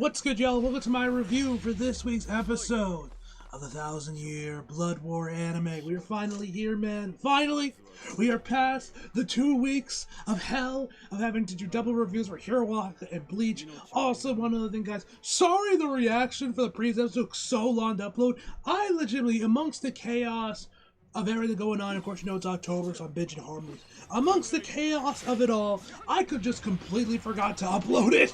What's good, y'all? Welcome to my review for this week's episode of the 1,000-Year Blood War anime. We are finally here, man. Finally! We are past the 2 weeks of hell of having to do double reviews for Hero and Bleach. Also, one other thing, guys. Sorry the reaction for the previous episode took so long to upload. I legitimately, amongst the chaos of everything going on, of course, you know it's October, so I'm binging hormones. Amongst the chaos of it all, I could just completely forgot to upload it.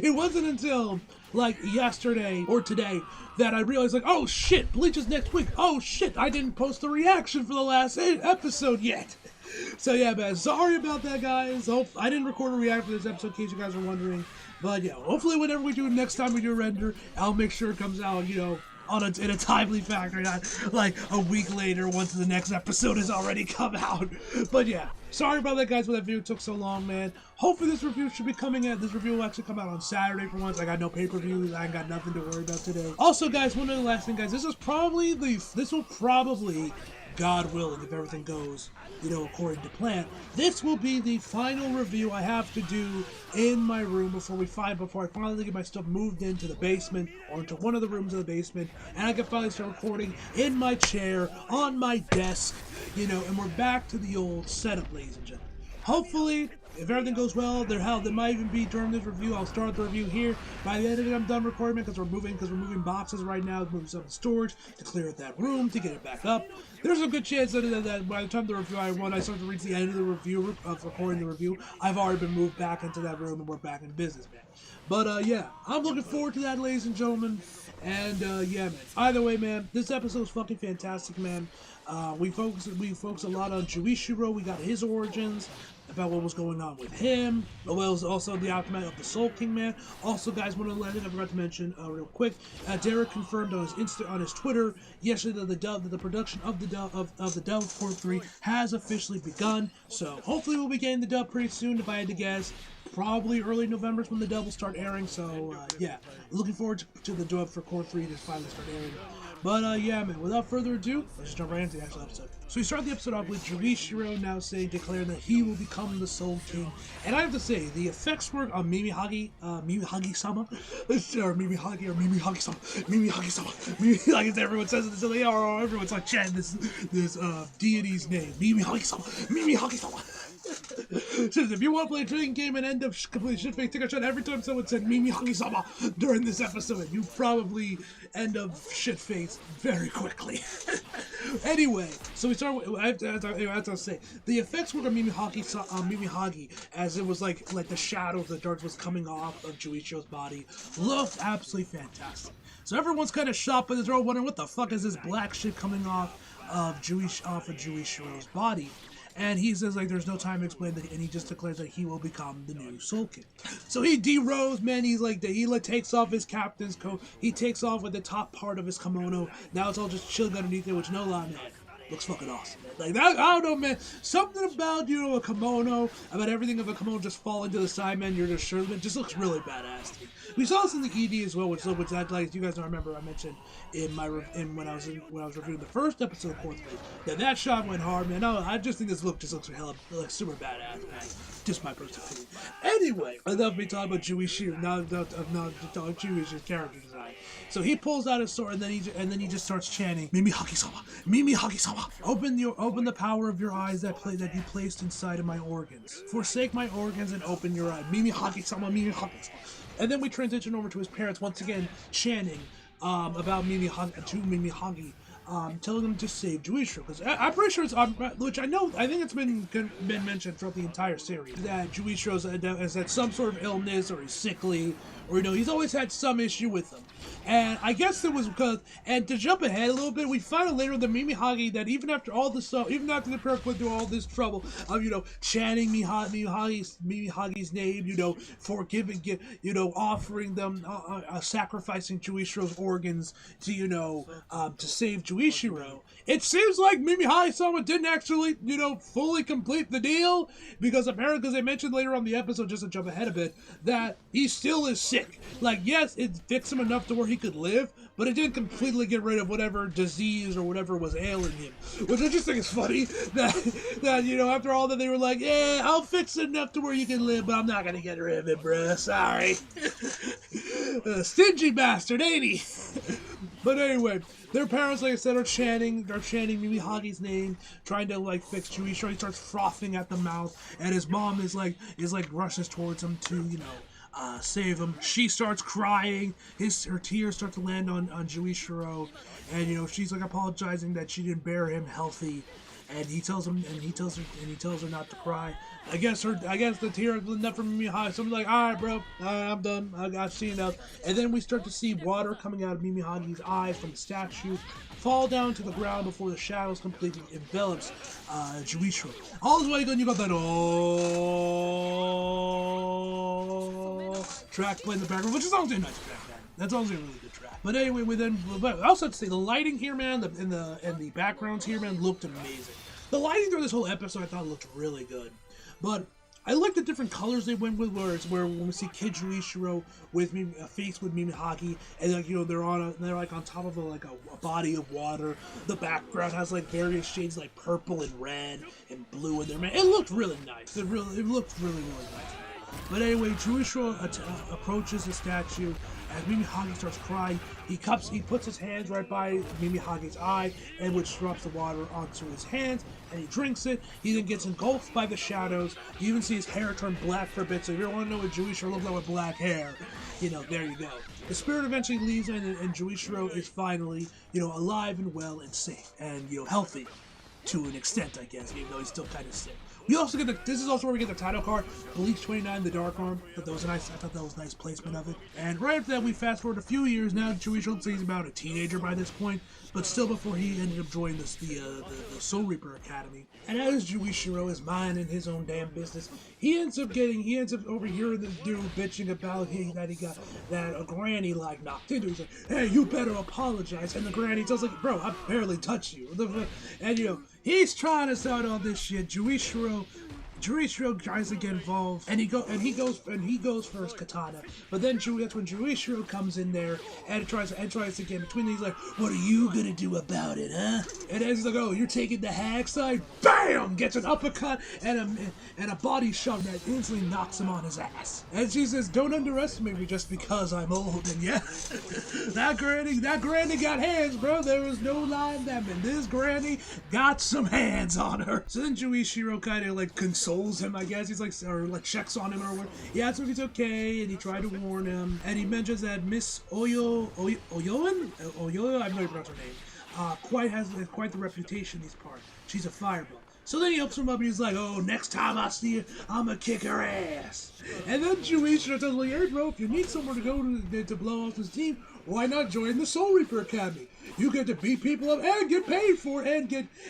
It wasn't until, like, yesterday or today that I realized, like, oh shit, Bleach is next week. Oh shit, I didn't post the reaction for the last episode yet. So yeah, man, sorry about that, guys. I didn't record a reaction to this episode, in case you guys are wondering. But yeah, hopefully whenever we do it next time we do a render, I'll make sure it comes out, you know, in a timely factor, not like a week later once the next episode has already come out. But yeah, sorry about that, guys, but that video took so long, man. Hopefully this review should be coming out. This review will actually come out on Saturday for once. I got no pay-per-views. I ain't got nothing to worry about today. Also, guys, one other last thing, guys. This will probably, God willing, if everything goes, you know, according to plan, this will be the final review I have to do in my room before I finally get my stuff moved into the basement or into one of the rooms of the basement, and I can finally start recording in my chair, on my desk, you know, and we're back to the old setup, ladies and gentlemen. Hopefully, if everything goes well, there might even be during this review. I'll start the review here. By the end of it, I'm done recording because we're moving boxes right now, moving stuff in storage to clear out that room to get it back up. There's a good chance that by the time the review I start to reach the end of the review of recording the review, I've already been moved back into that room and we're back in business, man. But yeah, I'm looking forward to that, ladies and gentlemen. And yeah, man. Either way, man, this episode is fucking fantastic, man. We focus a lot on Juichiro. We got his origins, about what was going on with him, as well as also the aftermath of the Soul King, man. Also, guys, one of the last things I forgot to mention real quick, Derek confirmed on his Twitter yesterday that the production of the dub Court 3 has officially begun. So hopefully we'll be getting the dub pretty soon. If I had to guess, probably early November is when the dub will start airing. So yeah, looking forward to the dub for Court 3 to finally start airing. But yeah, man, without further ado, let's just jump right into the actual episode. So we start the episode off with Juichiro now declaring that he will become the Soul King. And I have to say, the effects work on Mimihagi-sama, or Mimihagi-sama, like as everyone says it, so they are, everyone's like chanting this deity's name, Mimihagi-sama. Says if you want to play a drinking game and end up completely shit-faced, take a shot every time someone said Mimihagi-sama during this episode, you probably end up shit-faced very quickly. Anyway, so we start with, as I say, the effects work on Mimihagi, as it was like the shadows, the dark was coming off of Juichiro's body, looked absolutely fantastic. So everyone's kind of shocked by this, they're all wondering what the fuck is this black shit coming off of Juichiro's body. And he says, like, there's no time to explain that, and he just declares that he will become the new Soul King. So he derobes, man. He's like, he takes off his captain's coat. He takes off with the top part of his kimono. Now it's all just chilling underneath it, which no lie, man, looks fucking awesome. Like that, I don't know, man. Something about, you know, a kimono, about everything of a kimono just falling to the side, man. You're just sure, it just looks really badass to me. We saw this in the ED as well, which that, like, you guys don't remember, I mentioned in when I was reviewing the first episode of Court 3, that shot went hard, man. No, I just think this look just looks hella, like, super badass, man. Just my personal opinion. Anyway, enough me talking about Juichiro, not Juichiro's character design. So he pulls out his sword, and then he just starts chanting, Mimihagi-sama, Mimihagi-sama. Open the power of your eyes that you placed inside of my organs. Forsake my organs and open your eye. Mimihagi-sama, Mimihagi-sama. And then we transition over to his parents once again chanting about Mimihagi, telling him to save Juichiro, because I'm pretty sure I think it's been mentioned throughout the entire series that Juichiro has had some sort of illness, or he's sickly, or, you know, he's always had some issue with him. And I guess it was because, and to jump ahead a little bit, we find out later that Mimihagi, that even after all this stuff, even after the parents went through all this trouble of, you know, chanting Mimihagi's name, you know, forgiving, you know, offering them, sacrificing Juichiro's organs to, you know, to save Juichiro, it seems like Mimihagi-sama didn't actually, you know, fully complete the deal, because apparently, because they mentioned later on the episode, just to jump ahead a bit, that he still is sick. Like, yes, it fixed him enough to where he could live, but it didn't completely get rid of whatever disease or whatever was ailing him. Which I just think is funny, that you know, after all that, they were like, yeah, I'll fix it enough to where you can live, but I'm not gonna get rid of it, bruh, sorry. Stingy bastard, ain't he? But anyway, their parents, like I said, are chanting Mimi Hagi's name, trying to like fix Juishiro. He starts frothing at the mouth, and his mom is like rushes towards him to, save him. She starts crying. Her tears start to land on Juishiro, and she's like apologizing that she didn't bear him healthy. And he tells her not to cry. I guess the tear is enough for Mimi Hagi. So I'm like, all right, bro, I'm done. I've seen enough. And then we start to see water coming out of Mimi Hagi's eyes from the statue, fall down to the ground before the shadows completely envelops Juishiro. All this while you got that track playing in the background, which is also a nice track, man. That's also a really good track. But anyway, I also have to say the lighting here, man, and the backgrounds here, man, looked amazing. The lighting through this whole episode I thought looked really good. But I like the different colors they went with, where when we see Kid Juishiro with faced with Mimi Hagi, and they're on top of a body of water. The background has like various shades like purple and red and blue in there, man. It looked really nice. It looked really nice. But anyway, Juishiro approaches the statue. As Mimi Hagi starts crying, he puts his hands right by Mimi Hagi's eye, and which drops the water onto his hands, and he drinks it. He then gets engulfed by the shadows. You even see his hair turn black for a bit, so if you want to know what Juishiro looks like with black hair, there you go. The spirit eventually leaves, and Juishiro is finally, alive and well and safe, and, healthy to an extent, I guess, even though he's still kind of sick. We also get this is also where we get the title card, Bleach 29, The Dark Arm. I thought that was a nice placement of it. And right after that, we fast forward a few years now. Juishiro looks like he's about a teenager by this point, but still before he ended up joining the Soul Reaper Academy. And as Juishiro is minding his own damn business, he ends up overhearing this dude bitching about that a granny like knocked into. He's like, "Hey, you better apologize." And the granny tells like, "Bro, I barely touched you." And he's trying to start all this shit. Juishiro tries to get involved, and he goes for his katana. But then that's when Juishiro comes in there and tries to get between. He's like, "What are you gonna do about it, huh?" And as he's like, "Oh, you're taking the hag side." Bam! Gets an uppercut and a body shove that instantly knocks him on his ass. And she says, "Don't underestimate me just because I'm old." And yeah, that granny got hands, bro. There was no lie in that, man. This granny got some hands on her. So then Juishiro kind of like consoles him, I guess. He's like, or like checks on him or whatever. He asks if he's okay, and he tried to warn him. And he mentions that Miss Oyoin, I have no pronounce her name, has quite the reputation in these parts. She's a fireball. So then he helps him up and he's like, "Oh, next time I see her, I'm gonna kick her ass." And then Juishiro tells him, "Hey bro, if you need someone to go to blow off his team, why not join the Soul Reaper Academy? You get to beat people up and get paid for it,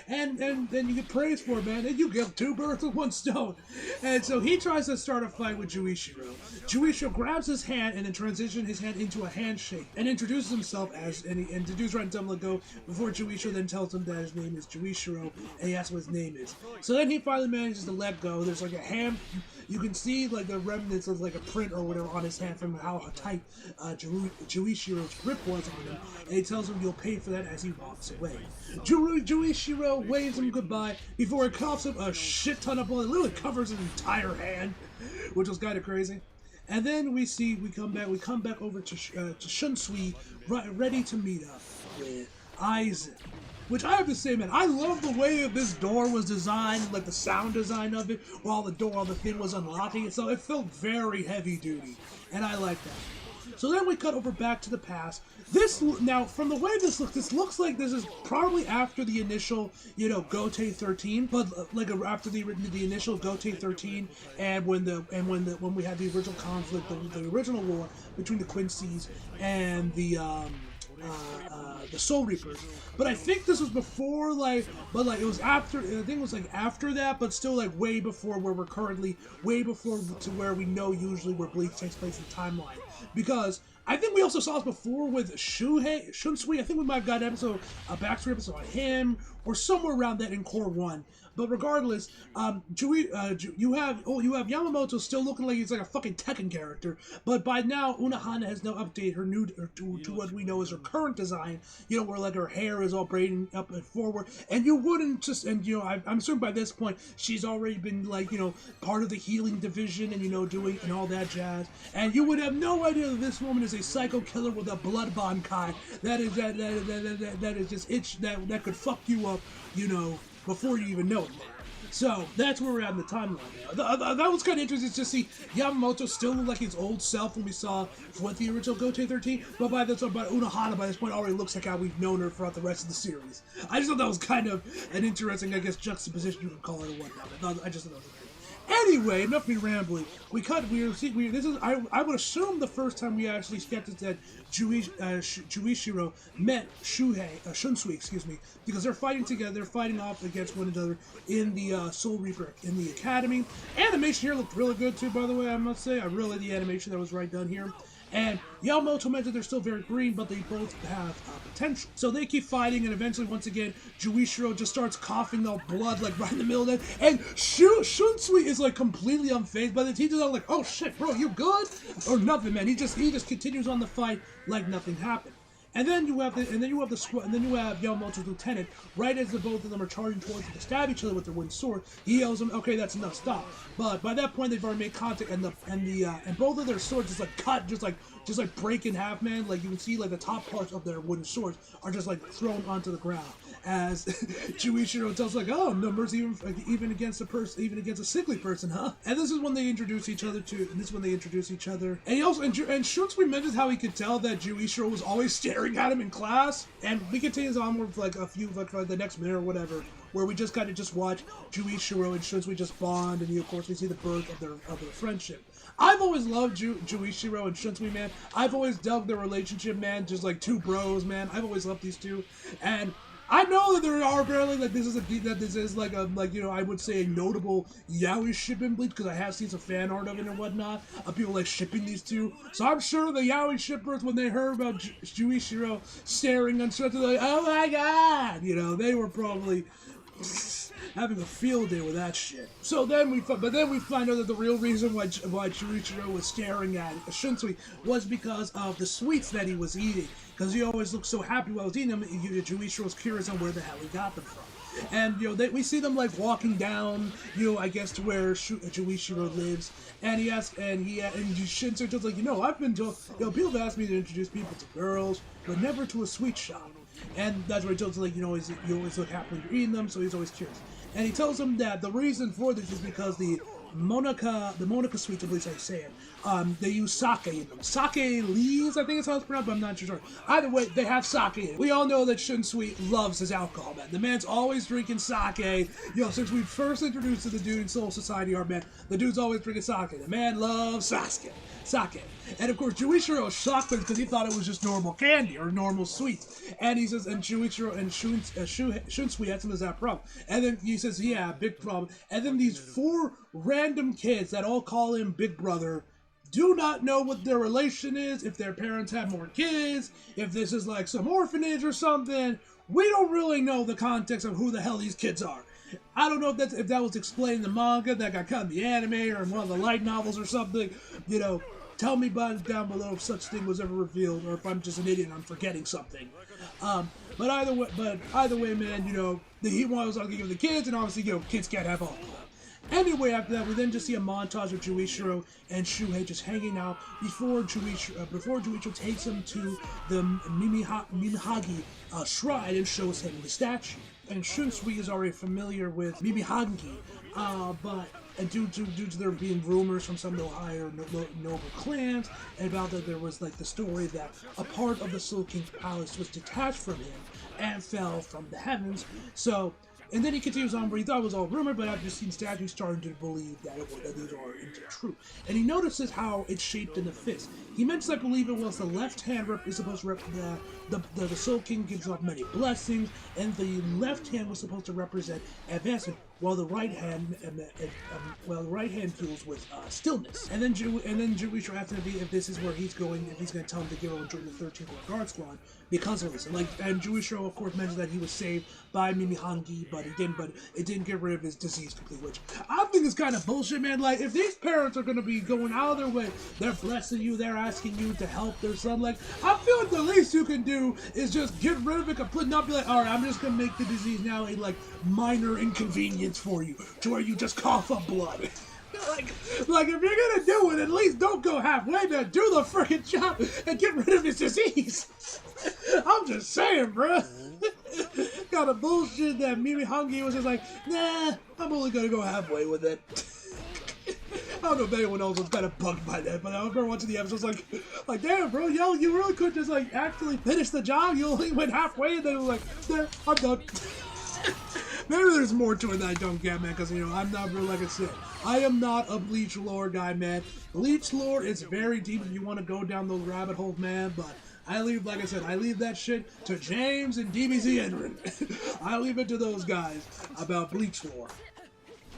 and then you get praised for it, man, and you get 2 birds with 1 stone." And so he tries to start a fight with Juishiro. Juishiro grabs his hand and then transitions his hand into a handshake and introduces himself and he introduces right into him to go before Juishiro then tells him that his name is Juishiro, and he asks what his name is. So then he finally manages to let go. There's like a hand. You can see like the remnants of like a print or whatever on his hand from how tight Juishiro's grip was on him, and he tells him you'll pay for that as he walks away. Juishiro waves him goodbye before he coughs up a shit ton of blood. It literally covers his entire hand, which was kind of crazy. And then we come back over to Shunsui, ready to meet up with Aizen. Which I have to say, man, I love the way that this door was designed, like the sound design of it, while the thing was unlocking itself. It felt very heavy duty, and I like that. So then we cut over back to the past. Now, from the way this looks like this is probably after the initial, Gotei 13, but like after the initial Gotei 13, and when we had the original conflict, the original war between the Quincy's and the Soul Reapers. But I think this was before, it was after, I think it was after that, but still way before where we're currently, way before to where we know usually where Bleach takes place in the timeline. Because I think we also saw this before with Shunsui. I think we might have got a backstory episode on him, or somewhere around that in Core 1. But regardless, you have Yamamoto still looking like he's like a fucking Tekken character. But by now, Unohana has now updated her to what we know as her current design. Where her hair is all braiding up and forward. And you wouldn't just, I'm assuming by this point she's already been part of the healing division and doing and all that jazz. And you would have no idea that this woman is a psycho killer with a blood bond kind that is just that could fuck you up, you know, before you even know it. So that's where we're at in the timeline now. That was kind of interesting to see Yamamoto still look like his old self when we saw what the original Gotei 13, but by Unohana by this point already looks like how we've known her throughout the rest of the series. I just thought that was kind of an interesting, I guess, juxtaposition you could call it or whatnot. I just thought that was great. Anyway, enough of me rambling. I would assume the first time we actually sketched that Juichiro met Shunsui, excuse me, because they're fighting together, they're fighting off against one another in the Soul Reaper in the academy. Animation here looked really good too, by the way, I must say. I really like the animation that was right done here. And Yamamoto mentioned they're still very green, but they both have potential. So they keep fighting, and eventually, once again, Juichiro just starts coughing out blood, like, right in the middle of that. And Shunsui is, like, completely unfazed by the teachers. I'm like, oh, shit, bro, you good? Or nothing, man. He just continues on the fight like nothing happened. And then you have Yamamoto's lieutenant, right as the both of them are charging towards to stab each other with their wooden sword. He yells them, "Okay, that's enough, stop!" But by that point, they've already made contact, and both of their swords just like cut, just like break in half, man. Like you can see, like the top parts of their wooden swords are just like thrown onto the ground. As Juichiro tells like, "Oh, no mercy even against a person, even against a sickly person, huh?" And this is when they introduce each other And he also and Shunsui mentions how he could tell that Juichiro was always staring at him in class, and we continue on with like a few like the next minute or whatever, where we just kind of just watch Juichiro and Shunsui just bond, and of course we see the birth of their friendship. I've always loved Juichiro and Shunsui, man. I've always dug their relationship, man. Just like two bros, man. I've always loved these two, and I know that there are apparently like this is like you know, I would say a notable yaoi shipping bleach, because I have seen some fan art of it and whatnot of people like shipping these two. So I'm sure the yaoi shippers, when they heard about Juichiro staring on Shunsui, like, oh my god, you know, they were probably having a field day with that shit. So then we find out that the real reason why Juichiro was staring at Shunsui was because of the sweets that he was eating. Because he always looked so happy while he was eating them, Juichiro was curious on where the hell he got them from. And, you know, we see them, like, walking down, you know, I guess to where Juichiro lives. And Shunsui just like, you know, I've been told, you know, people have asked me to introduce people to girls, but never to a sweet shop. And that's where he tells him, like, you always look happy when you're eating them, so he's always curious. And he tells him that the reason for this is because the Monica sweets, I believe is how you say it, they use sake in them. Sake leaves, I think is how it's pronounced, but I'm not sure. Either way, they have sake in it. We all know that Shunsui loves his alcohol, man. The man's always drinking sake. Yo, since we first introduced to the dude in Soul Society, our man, the dude's always drinking sake. The man loves sake. And of course, Juichiro is shocked because he thought it was just normal candy or normal sweets. And he says, and Juichiro and Shunsui asked him, is that problem? And then he says, yeah, big problem. And then these 4 random kids that all call him Big Brother do not know what their relation is, if their parents have more kids, if this is like some orphanage or something. We don't really know the context of who the hell these kids are. I don't know if that was explained in the manga that got cut in the anime or in one of the light novels or something. You know, tell me down below if such thing was ever revealed, or if I'm just an idiot and I'm forgetting something. But either way, man, you know, he was going to give the kids, and obviously, you know, kids can't have alcohol. Anyway, after that, we then just see a montage of Juichiro and Shuhei just hanging out before Juichiro takes him to the Mimihagi shrine and shows him the statue. And Shunsui is already familiar with Mimihagi, but due to there being rumors from some of the higher noble clans about that there was like the story that a part of the Soul King's palace was detached from him and fell from the heavens. So. And then he continues on where he thought it was all rumor, but after seeing statues, starting to believe that these are indeed true. And he notices how it's shaped in the fist. He mentions, I believe it was the left hand is supposed to represent the Soul King gives off many blessings, and the left hand was supposed to represent advancement, while the right hand fuels with stillness. And then Juichiro asks him if this is where he's going, if he's going to tell him to go and join the 13th Guard Squad because of this. And Juichiro, of course, mentioned that he was saved by Mimihagi, but it didn't get rid of his disease completely, which I think is kind of bullshit, man. Like, if these parents are going to be going out of their way, they're blessing you, they're asking you to help their son, like, I feel like the least you can do is just get rid of it completely, not be like, alright, I'm just going to make the disease now a, like, minor inconvenience for you, to where you just cough up blood. like if you're gonna do it, at least don't go halfway, man. Do the freaking job and get rid of his disease. I'm just saying, bro. Got a bullshit that Mimi Hangi was just like, nah, I'm only gonna go halfway with it. I don't know if anyone else was kind of bugged by that, but I remember watching the episodes like, damn, bro, yo, you really could just like actually finish the job. You only went halfway, and then it was like, nah, I'm done. Maybe there's more to it that I don't get, man, because, you know, I'm not really, like I said, I am not a Bleach lore guy, man. Bleach lore is very deep if you want to go down those rabbit holes, man, but I leave, like I said, I leave that shit to James and DBZ Enrin. I leave it to those guys about Bleach lore.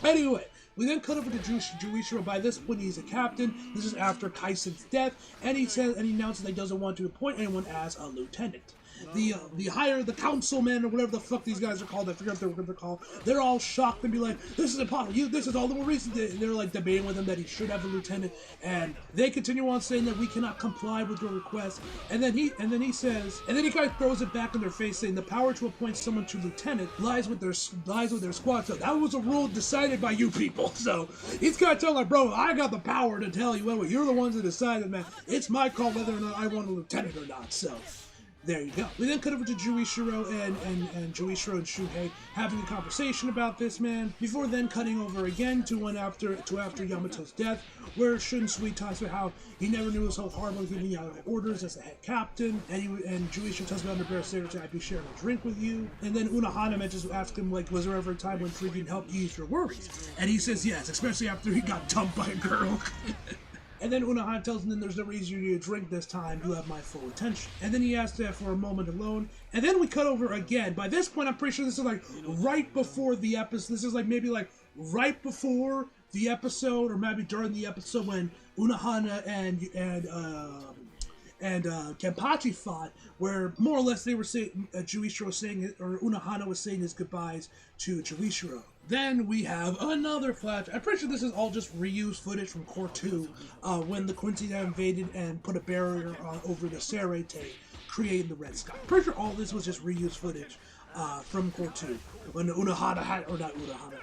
Anyway, we then cut over to Juichiro. By this point, he's a captain. This is after Kaisen's death, and he announces that he doesn't want to appoint anyone as a lieutenant. The councilmen or whatever the fuck these guys are called, I forget what they're called, they're all shocked and be like, this is impossible, this is all the more reason, and they're like debating with him that he should have a lieutenant, and they continue on saying that we cannot comply with your request, and then he kind of throws it back in their face, saying the power to appoint someone to lieutenant lies with their squad. So that was a rule decided by you people. So he's kind of telling like, bro, I got the power to tell you, well, you're the ones that decided, man. It's my call whether or not I want a lieutenant or not. So there you go. We then cut over to Juichiro and Juichiro and Shuhei having a conversation about this, man. Before then cutting over again to after Yamato's death, where Shunsui talks about how he never knew it was so horrible giving out orders as the head captain, and Juichiro tells about under Bear Saber to I'd be sharing a drink with you. And then Unohana asks him, like, was there ever a time when freaking helped ease your worries? And he says yes, especially after he got dumped by a girl. And then Unohana tells him, then there's no reason you need to drink this time, you have my full attention. And then he asks that for a moment alone, and then we cut over again. By this point, I'm pretty sure this is like right before the episode. This is like maybe like right before the episode, or maybe during the episode when Unohana and Kenpachi fought, where more or less they were saying, Juichiro was saying, or Unohana was saying his goodbyes to Juichiro. Then we have another flash. I'm pretty sure this is all just reused footage from Core 2, when the Quincy's invaded and put a barrier over the Serete, creating the Red Sky. I'm pretty sure all this was just reused footage from Core 2, when Unohana had, or not Unohana,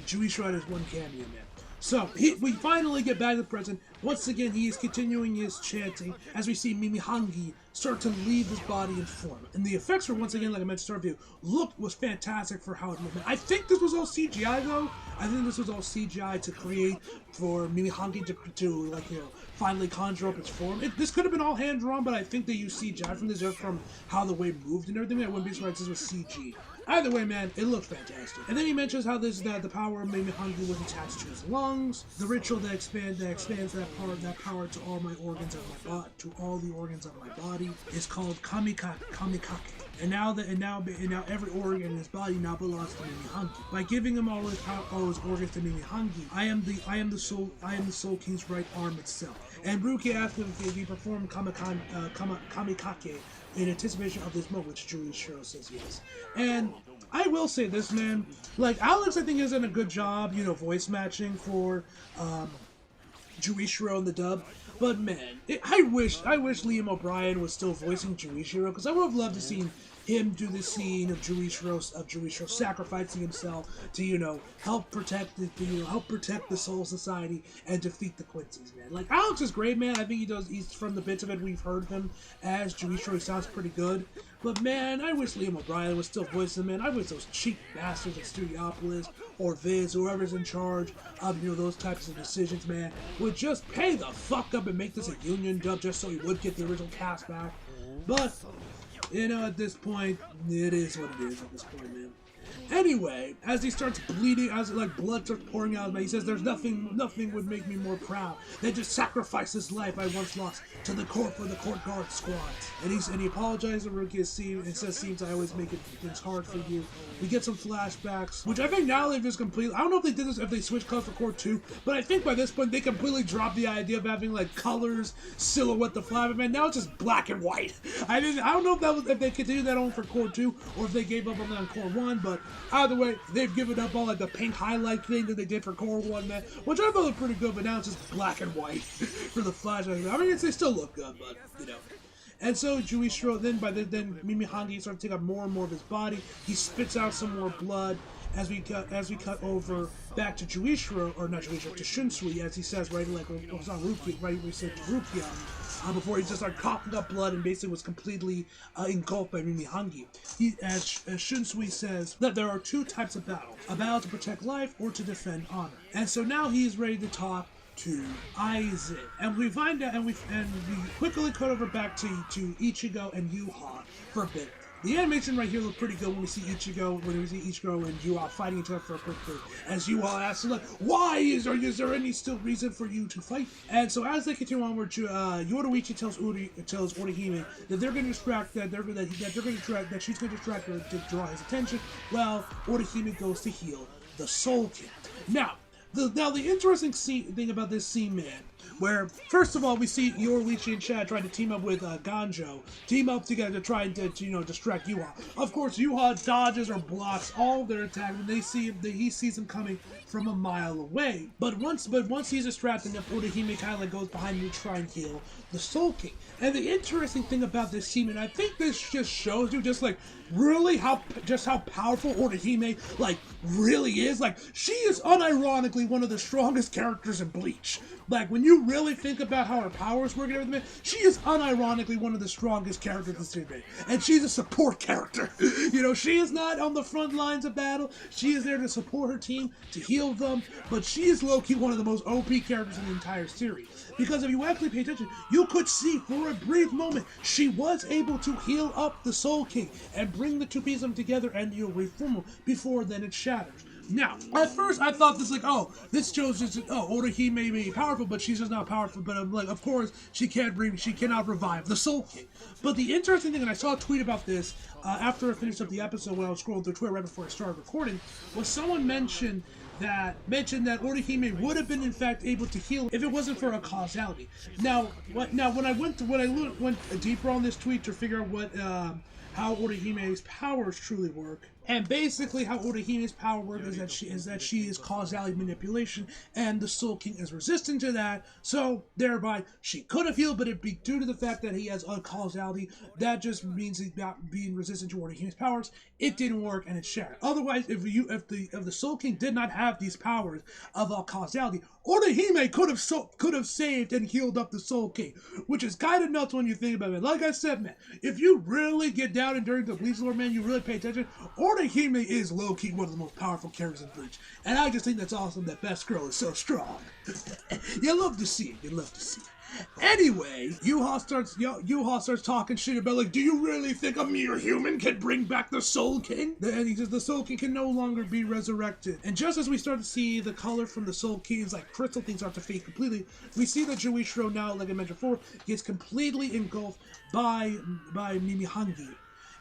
Juichiro had his one cameo, man. So, we finally get back to the present. Once again, he is continuing his chanting as we see Mimihangi start to leave his body in form. And the effects were, once again, like I mentioned at the start of the video, was fantastic for how it moved. I think this was all CGI, though. I think this was all CGI to create for Mimihangi to like, you know, finally conjure up its form. This could have been all hand-drawn, but I think they used CGI from this, just from how the way it moved and everything. I wouldn't be surprised if this was CG. Either way, man, it looked fantastic. And then he mentions how that the power of Mimihangi was attached to his lungs, the ritual that expands that power to all my organs of my body, to all the organs of my body, is called Kamikake. And now every organ in his body now belongs to Mimihangi. By giving him all his organs to Mimihangi, I am the Soul King's right arm itself. And Ruki asked him if he performed Kamikake in anticipation of this moment, which Juichiro says yes. And I will say this, man, like, Alex, I think, has done a good job, you know, voice matching for Juichiro in the dub. But man, I wish Liam O'Brien was still voicing Juichiro, because I would have loved to see him do the scene of Juichiro sacrificing himself to, you know, help protect the Soul Society and defeat the Quincy's, man. Like, Alex is great, man. I think he's from the bits of it we've heard of him as Juichiro, he sounds pretty good. But man, I wish Liam O'Brien was still voicing him, man. I wish those cheap bastards at Studiopolis or Viz, whoever's in charge of, you know, those types of decisions, man, would just pay the fuck up and make this a union dub just so he would get the original cast back. But, you know, at this point, it is what it is at this point, man. Anyway, as he starts bleeding, as like blood starts pouring out of him, he says, "There's nothing would make me more proud than to sacrifice this life I once lost to the court for the court guard squads." And he apologizes to Ruki and says, "Seems I always make things hard for you." We get some flashbacks, which I think now they've just completely. I don't know if they did this if they switched colors for Core 2, but I think by this point they completely dropped the idea of having like colors silhouette the flag. Man, now it's just black and white. I don't know if they continued that on for Core 2 or if they gave up on that on Core 1, but either way, they've given up on like the pink highlight thing that they did for Core 1, man, which I thought was pretty good, but now it's just black and white for the flashbacks. I mean, they still look good, but, you know. And so Juishiro, then Mimihangi starts to take up more and more of his body. He spits out some more blood as we cut over back to Juishiro, or not Juishiro, to Shunsui, as he says right like it was on Rukia, right we said to Rukia, before he just started coughing up blood and basically was completely engulfed by Mimihangi. As Shunsui says that there are two types of battle: a battle to protect life or to defend honor. And so now he's ready to talk to Aizen, and we find out, and we quickly cut over back to Ichigo and Yuha for a bit. The animation right here looked pretty good when we see Ichigo and Yuha fighting each other for a quick bit. As Yuha asks, like, why is there any still reason for you to fight? And so as they continue onward, Yoruichi tells Orihime that they're going to distract that she's going to distract her to draw his attention. Well, Orihime goes to heal the Soul King. Now the interesting thing about this scene, man, where first of all we see Yoruichi and Chad trying to team up with Ganjo, team up together to try and distract Yuha. Of course, Yuha dodges or blocks all of their attacks when he sees them coming from a mile away. But once he's distracted enough, Orihime kind of like goes behind him to try and heal the Soul King. And the interesting thing about this scene, and I think this just shows you just like really how powerful Orihime like really is. Like, she is unironically one of the strongest characters in Bleach. Like, when you really think about how her powers work and everything, she is unironically one of the strongest characters in Series. And she's a support character. She is not on the front lines of battle. She is there to support her team, to heal them, but she is low-key one of the most OP characters in the entire series. Because if you actually pay attention, you could see for a brief moment she was able to heal up the Soul King and bring the two pieces of them together and reform them before then it shatters. Now, at first I thought this shows just, Orihime may be powerful, but she's just not powerful. But I'm like, of course, she cannot revive the Soul King. But the interesting thing, and I saw a tweet about this after I finished up the episode when I was scrolling through Twitter right before I started recording, was someone mentioned that Orihime would have been in fact able to heal if it wasn't for a causality. When I went deeper on this tweet to figure out how Orihime's powers truly work. And basically how Orihime's power works is that she is causality manipulation, and the Soul King is resistant to that, so thereby she could have healed, but it'd be due to the fact that he has a causality, that just means he's not being resistant to Orihime's powers. It didn't work and it shattered. Otherwise, if the Soul King did not have these powers of causality, Orihime could have saved and healed up the Soul King, which is kind of nuts when you think about it. Like I said, man, if you really get down and dirty the Bleach lore, man, you really pay attention, Orihime is low-key one of the most powerful characters in Bleach. And I just think that's awesome that Best Girl is so strong. You love to see it. Anyway, Yuha starts talking shit about, like, do you really think a mere human can bring back the Soul King? And he says the Soul King can no longer be resurrected. And just as we start to see the color from the Soul King's like crystal things start to fade completely, we see that Juishiro now, like I mentioned before, gets completely engulfed by Mimihangi.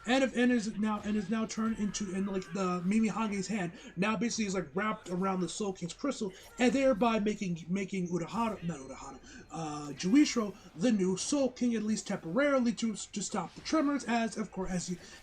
And is now turned into, and like the Mimihangi's hand now basically is like wrapped around the Soul King's crystal, and thereby making Juishiro the new Soul King, at least temporarily, to stop the tremors, as Urahara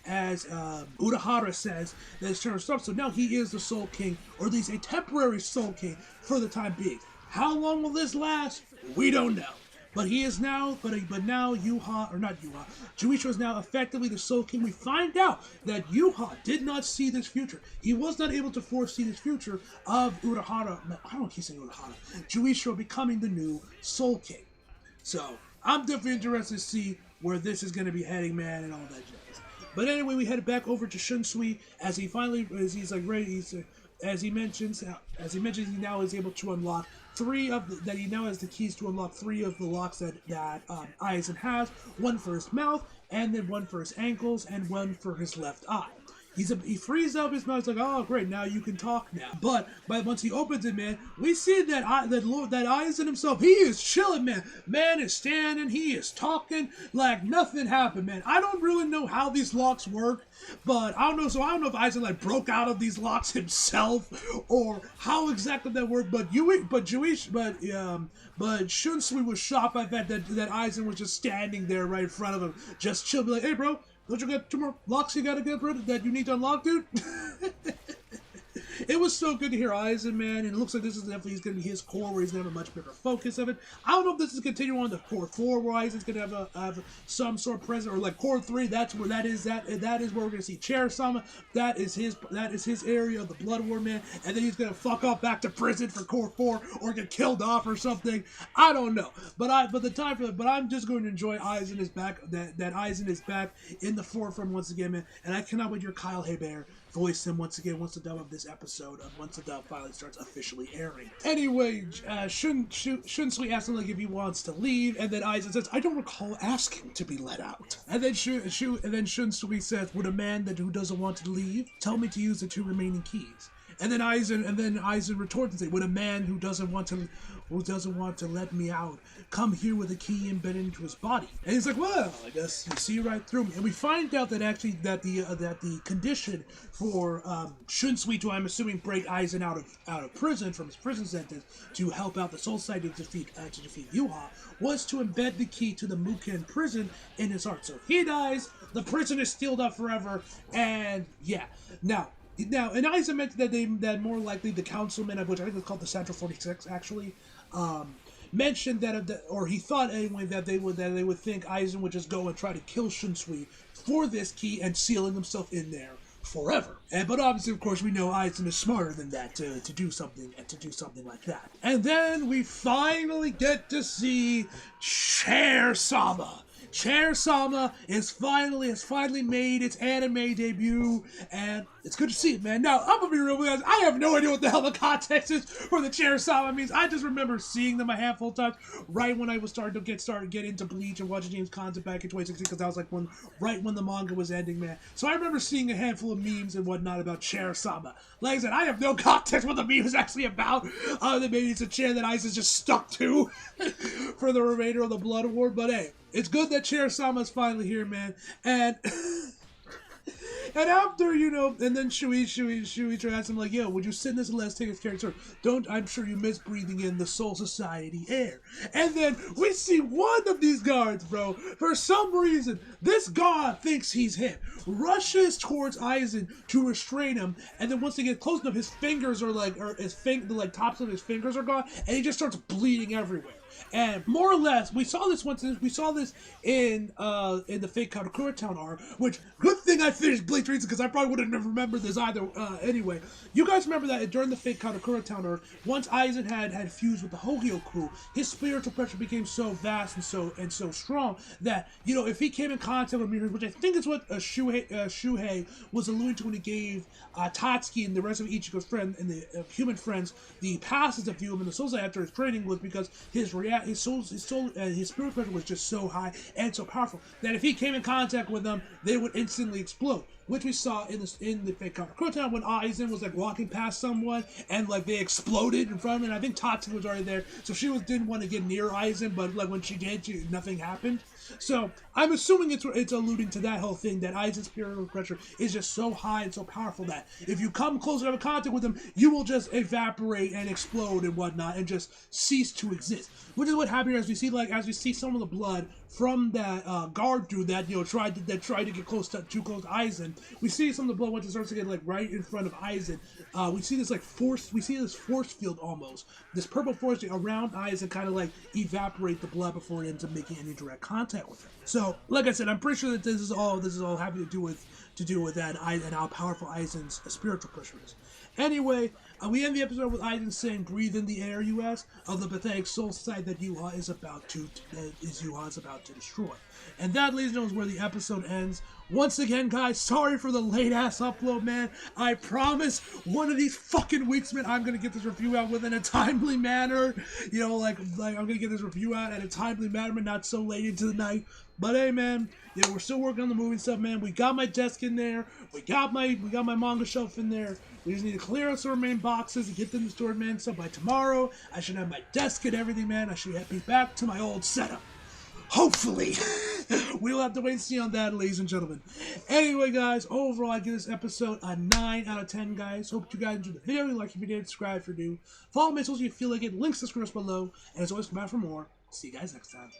says that it's trying to stop. So now he is the Soul King, or at least a temporary Soul King for the time being. How long will this last? We don't know. But he is now, but now Juishiro is now effectively the Soul King. We find out that Yuha did not see this future. He was not able to foresee this future of Urahara. I don't keep saying Urahara. Juishiro becoming the new Soul King. So I'm definitely interested to see where this is going to be heading, man, and all that jazz. But anyway, we head back over to Shunsui as he mentions, he now is able to unlock he now has the keys to unlock 3 of the locks that Aizen has. One for his mouth, and then one for his ankles, and one for his left eye. He frees up his mouth. It's like, oh great, now you can talk now. But once he opens it, man, we see that Aizen himself, he is chilling, man. Man is standing, he is talking like nothing happened, man. I don't really know how these locks work, but I don't know. So I don't know if Aizen like broke out of these locks himself or how exactly that worked. But Shunsui was shocked by the fact that Aizen was just standing there right in front of him, just chill, be like, hey bro, don't you got 2 more locks you gotta get rid of that you need to unlock, dude? it was so good to hear Aizen, man, and it looks like this is definitely going to be his core, where he's going to have a much bigger focus of it. I don't know if this is continuing on to core 4, where Aizen's going to have some sort of presence, or like core 3. That's where that is where we're going to see Chair-sama. That is his area of the Blood War, man, and then he's going to fuck up back to prison for core 4 or get killed off or something. I don't know, but I'm just going to enjoy Aizen is back. That Aizen is back in the forefront once again, man, and I cannot wait to hear Kyle Hebert voice him once again once the dub of this episode, once the dub finally starts officially airing. Anyway, Shunsui asks him like if he wants to leave, and then Aizen says, "I don't recall asking to be let out." And then Shunsui says, "Would a man who doesn't want to leave tell me to use the 2 remaining keys?" And then Aizen retorts and says, "Would a man who doesn't want to let me out come here with a key embedded into his body?" And he's like, "Well, I guess you see right through me." And we find out that actually that the condition for Shunsui to, I'm assuming, break Aizen out of prison from his prison sentence to help out the Soul Society to defeat Yuha was to embed the key to the Muken prison in his heart. So if he dies, the prison is sealed up forever. And yeah, Now, and Aizen mentioned that more likely the councilman, of which I think it's called the Central 46, actually, mentioned that, or he thought anyway, that they would think Aizen would just go and try to kill Shunsui for this key and sealing himself in there forever. But obviously, of course, we know Aizen is smarter than that to do something like that. And then we finally get to see Chair-sama. Chair-sama has finally made its anime debut, and it's good to see it, man. Now, I'm gonna be real with you guys, I have no idea what the hell the context is for the Chair-sama means. I just remember seeing them a handful of times right when I was starting to get into Bleach and watching James Content back in 2016, because I was like right when the manga was ending, man. So I remember seeing a handful of memes and whatnot about Chair-sama. Like I said, I have no context what the meme is actually about, other than maybe it's a chair that Aizen's just stuck to for the remainder of the Blood War, but hey, it's good that Chair-sama is finally here, man. And and after, and then Shuichi asks him like, "Yo, would you send this last take his character? I'm sure you miss breathing in the Soul Society air." And then we see one of these guards, bro. For some reason, this guard thinks he's him. Rushes towards Aizen to restrain him, and then once they get close enough, his fingers are the tops of his fingers are gone, and he just starts bleeding everywhere. And more or less, we saw this in the Fate Karakura Town arc, which, good thing I finished Bleach recently, because I probably would have never remembered this either. Anyway, you guys remember that during the Fate Karakura Town arc, once Aizen had fused with the Hogyo crew, his spiritual pressure became so vast and so strong that, if he came in contact with Mirai, which I think is what Shuhei was alluding to when he gave Tatsuki and the rest of Ichigo's friend and the human friends the passes to view him in the Soul Society after his training, was because his spirit pressure was just so high and so powerful that if he came in contact with them, they would instantly explode. Which we saw in the Fate Karakura Town when Aizen was walking past someone and they exploded in front of him. And I think Tatsuki was already there, so she didn't want to get near Aizen, but when she did, nothing happened. So I'm assuming it's alluding to that whole thing, that Aizen's spiritual pressure is just so high and so powerful that if you come close enough in contact with him, you will just evaporate and explode and whatnot and just cease to exist. Which is what happened here, as we see some of the blood from that guard dude that tried to get too close to Aizen. We see some of the blood once it starts to get right in front of Aizen. We see this force field almost, this purple force around Aizen, kind of evaporate the blood before it ends up making any direct contact with him. So, like I said, I'm pretty sure that this is all having to do with that and how powerful Aizen's spiritual pressure is. Anyway, we end the episode with Aizen saying, "Breathe in the air, U.S." of the pathetic Soul Society that Yuha is about to destroy. And that, ladies and gentlemen, is where the episode ends. Once again, guys, sorry for the late-ass upload, man. I promise one of these fucking weeks, man, I'm going to get this review out within a timely manner. I'm going to get this review out at a timely manner, but not so late into the night. But hey, man, we're still working on the movie stuff, man. We got my desk in there. We got my manga shelf in there. We just need to clear out some remaining boxes and get them stored, man. So by tomorrow, I should have my desk and everything, man. I should be back to my old setup. Hopefully. We'll have to wait and see on that, ladies and gentlemen. Anyway, guys, overall, I give this episode a 9 out of 10, guys. Hope you guys enjoyed the video. Like if you did, subscribe if you do. Follow me so you feel like it. Links to the screen below. And as always, come back for more. See you guys next time.